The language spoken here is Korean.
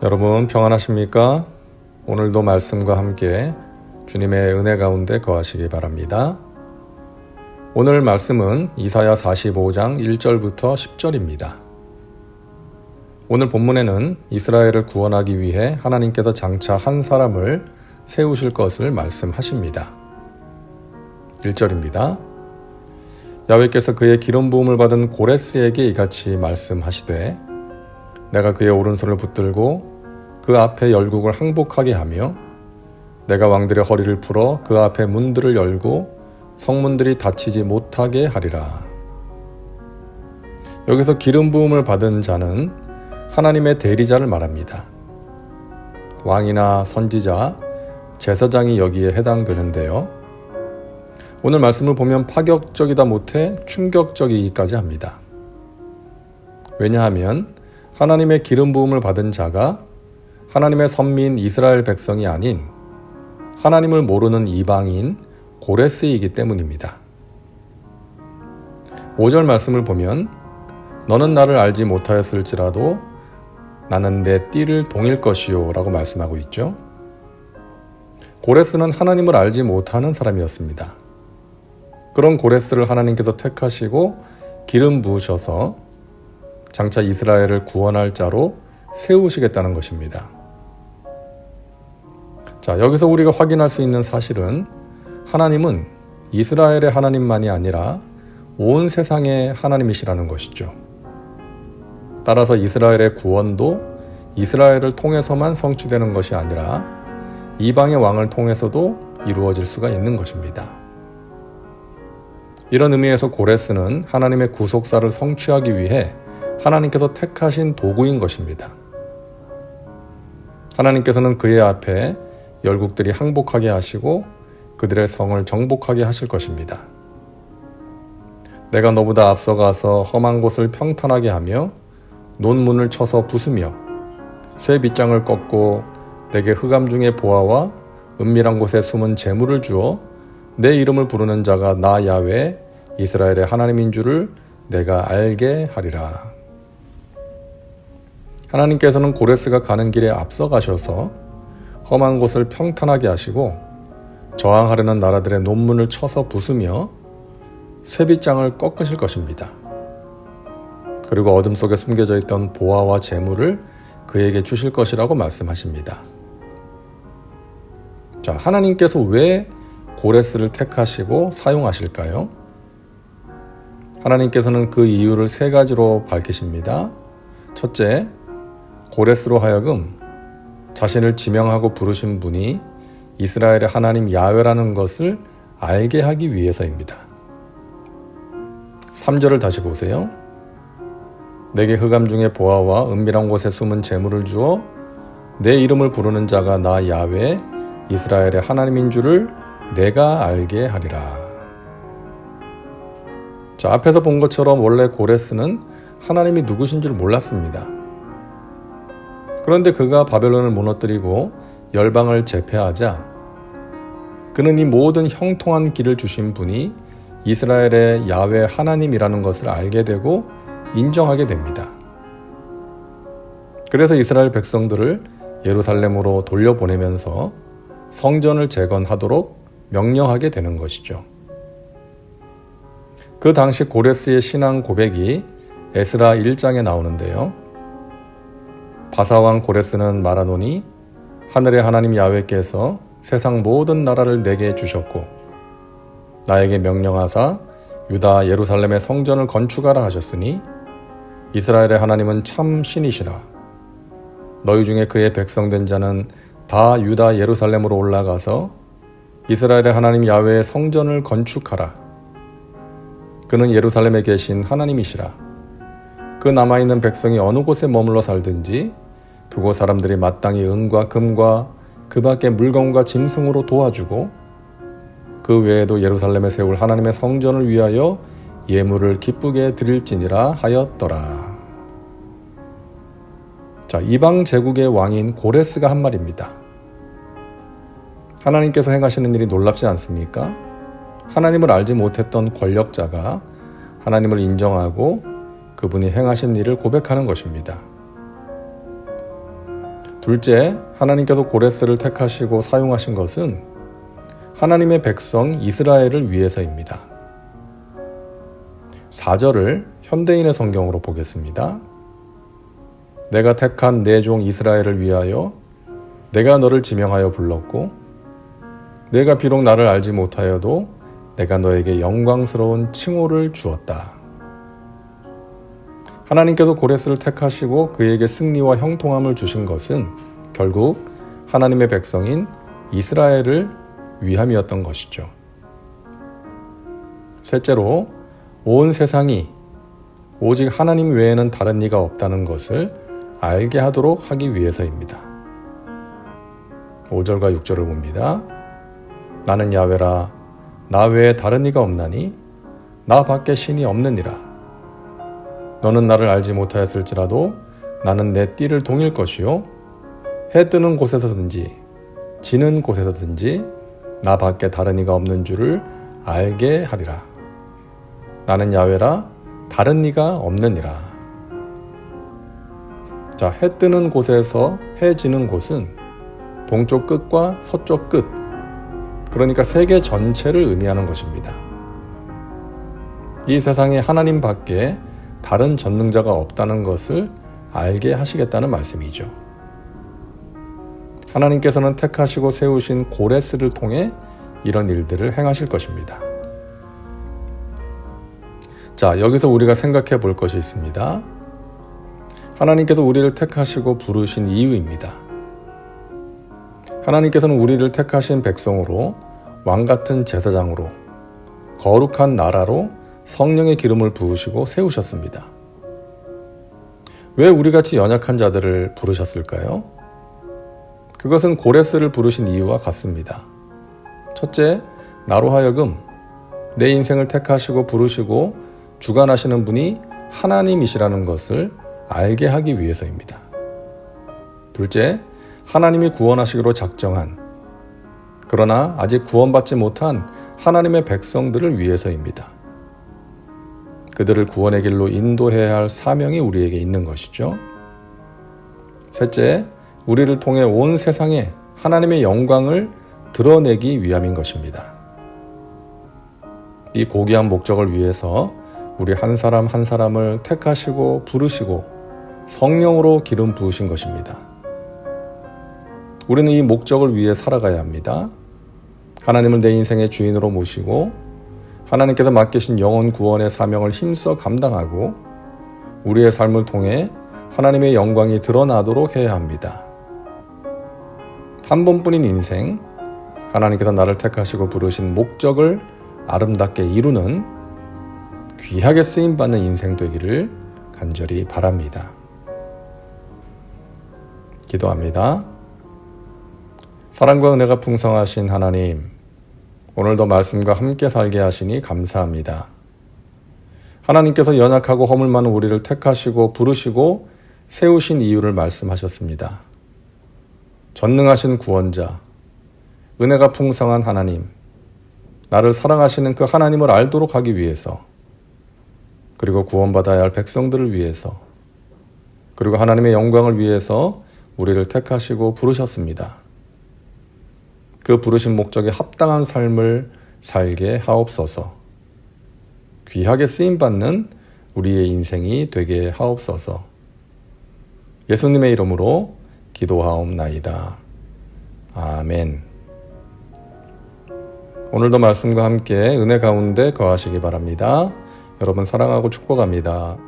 여러분 평안하십니까? 오늘도 말씀과 함께 주님의 은혜 가운데 거하시기 바랍니다. 오늘 말씀은 이사야 45장 1절부터 10절입니다. 오늘 본문에는 이스라엘을 구원하기 위해 하나님께서 장차 한 사람을 세우실 것을 말씀하십니다. 1절입니다. 야훼께서 그의 기름 부음을 받은 고레스에게 이같이 말씀하시되 내가 그의 오른손을 붙들고 그 앞에 열국을 항복하게 하며 내가 왕들의 허리를 풀어 그 앞에 문들을 열고 성문들이 닫히지 못하게 하리라. 여기서 기름 부음을 받은 자는 하나님의 대리자를 말합니다. 왕이나 선지자, 제사장이 여기에 해당되는데요. 오늘 말씀을 보면 파격적이다 못해 충격적이기까지 합니다. 왜냐하면 하나님의 기름 부음을 받은 자가 하나님의 선민 이스라엘 백성이 아닌 하나님을 모르는 이방인 고레스이기 때문입니다. 5절 말씀을 보면 너는 나를 알지 못하였을지라도 나는 내 띠를 동일 것이요 라고 말씀하고 있죠. 고레스는 하나님을 알지 못하는 사람이었습니다. 그런 고레스를 하나님께서 택하시고 기름 부으셔서 장차 이스라엘을 구원할 자로 세우시겠다는 것입니다. 자, 여기서 우리가 확인할 수 있는 사실은 하나님은 이스라엘의 하나님만이 아니라 온 세상의 하나님이시라는 것이죠. 따라서 이스라엘의 구원도 이스라엘을 통해서만 성취되는 것이 아니라 이방의 왕을 통해서도 이루어질 수가 있는 것입니다. 이런 의미에서 고레스는 하나님의 구속사를 성취하기 위해 하나님께서 택하신 도구인 것입니다. 하나님께서는 그의 앞에 열국들이 항복하게 하시고 그들의 성을 정복하게 하실 것입니다. 내가 너보다 앞서가서 험한 곳을 평탄하게 하며 논문을 쳐서 부수며 쇠 빗장을 꺾고 내게 흑암 중의 보화와 은밀한 곳에 숨은 재물을 주어 내 이름을 부르는 자가 나 야훼 이스라엘의 하나님인 줄을 내가 알게 하리라. 하나님께서는 고레스가 가는 길에 앞서 가셔서 험한 곳을 평탄하게 하시고 저항하려는 나라들의 논문을 쳐서 부수며 쇠빗장을 꺾으실 것입니다. 그리고 어둠 속에 숨겨져 있던 보화와 재물을 그에게 주실 것이라고 말씀하십니다. 자, 하나님께서 왜 고레스를 택하시고 사용하실까요? 하나님께서는 그 이유를 세 가지로 밝히십니다. 첫째, 고레스로 하여금 자신을 지명하고 부르신 분이 이스라엘의 하나님 야훼라는 것을 알게 하기 위해서입니다. 3절을 다시 보세요. 내게 흑암 중의 보화와 은밀한 곳에 숨은 재물을 주어 내 이름을 부르는 자가 나 야훼 이스라엘의 하나님인 줄을 내가 알게 하리라. 자, 앞에서 본 것처럼 원래 고레스는 하나님이 누구신 줄 몰랐습니다. 그런데 그가 바벨론을 무너뜨리고 열방을 제패하자 그는 이 모든 형통한 길을 주신 분이 이스라엘의 야훼 하나님이라는 것을 알게 되고 인정하게 됩니다. 그래서 이스라엘 백성들을 예루살렘으로 돌려보내면서 성전을 재건하도록 명령하게 되는 것이죠. 그 당시 고레스의 신앙 고백이 에스라 1장에 나오는데요. 바사왕 고레스는 말하노니 하늘의 하나님 야훼께서 세상 모든 나라를 내게 주셨고 나에게 명령하사 유다 예루살렘의 성전을 건축하라 하셨으니 이스라엘의 하나님은 참 신이시라. 너희 중에 그의 백성된 자는 다 유다 예루살렘으로 올라가서 이스라엘의 하나님 야훼의 성전을 건축하라. 그는 예루살렘에 계신 하나님이시라. 그 남아있는 백성이 어느 곳에 머물러 살든지 그곳 사람들이 마땅히 은과 금과 그 밖의 물건과 짐승으로 도와주고 그 외에도 예루살렘에 세울 하나님의 성전을 위하여 예물을 기쁘게 드릴지니라 하였더라. 자, 이방 제국의 왕인 고레스가 한 말입니다. 하나님께서 행하시는 일이 놀랍지 않습니까? 하나님을 알지 못했던 권력자가 하나님을 인정하고 그분이 행하신 일을 고백하는 것입니다. 둘째, 하나님께서 고레스를 택하시고 사용하신 것은 하나님의 백성 이스라엘을 위해서입니다. 4절을 현대인의 성경으로 보겠습니다. 내가 택한 내 종 이스라엘을 위하여 내가 너를 지명하여 불렀고 내가 비록 나를 알지 못하여도 내가 너에게 영광스러운 칭호를 주었다. 하나님께서 고레스를 택하시고 그에게 승리와 형통함을 주신 것은 결국 하나님의 백성인 이스라엘을 위함이었던 것이죠. 셋째로, 온 세상이 오직 하나님 외에는 다른 이가 없다는 것을 알게 하도록 하기 위해서입니다. 5절과 6절을 봅니다. 나는 야훼라, 나 외에 다른 이가 없나니 나 밖에 신이 없느니라. 너는 나를 알지 못하였을지라도 나는 내 띠를 동일 것이요 해 뜨는 곳에서든지 지는 곳에서든지 나 밖에 다른 이가 없는 줄을 알게 하리라. 나는 야훼라, 다른 이가 없느니라. 자, 해 뜨는 곳에서 해 지는 곳은 동쪽 끝과 서쪽 끝, 그러니까 세계 전체를 의미하는 것입니다. 이 세상에 하나님 밖에 다른 전능자가 없다는 것을 알게 하시겠다는 말씀이죠. 하나님께서는 택하시고 세우신 고레스를 통해 이런 일들을 행하실 것입니다. 자, 여기서 우리가 생각해 볼 것이 있습니다. 하나님께서 우리를 택하시고 부르신 이유입니다. 하나님께서는 우리를 택하신 백성으로 왕같은 제사장으로 거룩한 나라로 성령의 기름을 부으시고 세우셨습니다. 왜 우리같이 연약한 자들을 부르셨을까요? 그것은 고레스를 부르신 이유와 같습니다. 첫째, 나로 하여금 내 인생을 택하시고 부르시고 주관하시는 분이 하나님이시라는 것을 알게 하기 위해서입니다. 둘째, 하나님이 구원하시기로 작정한, 그러나 아직 구원받지 못한 하나님의 백성들을 위해서입니다. 그들을 구원의 길로 인도해야 할 사명이 우리에게 있는 것이죠. 셋째, 우리를 통해 온 세상에 하나님의 영광을 드러내기 위함인 것입니다. 이 고귀한 목적을 위해서 우리 한 사람 한 사람을 택하시고 부르시고 성령으로 기름 부으신 것입니다. 우리는 이 목적을 위해 살아가야 합니다. 하나님을 내 인생의 주인으로 모시고 하나님께서 맡기신 영혼 구원의 사명을 힘써 감당하고 우리의 삶을 통해 하나님의 영광이 드러나도록 해야 합니다. 한 번뿐인 인생, 하나님께서 나를 택하시고 부르신 목적을 아름답게 이루는 귀하게 쓰임받는 인생 되기를 간절히 바랍니다. 기도합니다. 사랑과 은혜가 풍성하신 하나님, 오늘도 말씀과 함께 살게 하시니 감사합니다. 하나님께서 연약하고 허물 많은 우리를 택하시고 부르시고 세우신 이유를 말씀하셨습니다. 전능하신 구원자, 은혜가 풍성한 하나님, 나를 사랑하시는 그 하나님을 알도록 하기 위해서, 그리고 구원받아야 할 백성들을 위해서, 그리고 하나님의 영광을 위해서 우리를 택하시고 부르셨습니다. 그 부르신 목적에 합당한 삶을 살게 하옵소서. 귀하게 쓰임받는 우리의 인생이 되게 하옵소서. 예수님의 이름으로 기도하옵나이다. 아멘. 오늘도 말씀과 함께 은혜 가운데 거하시기 바랍니다. 여러분 사랑하고 축복합니다.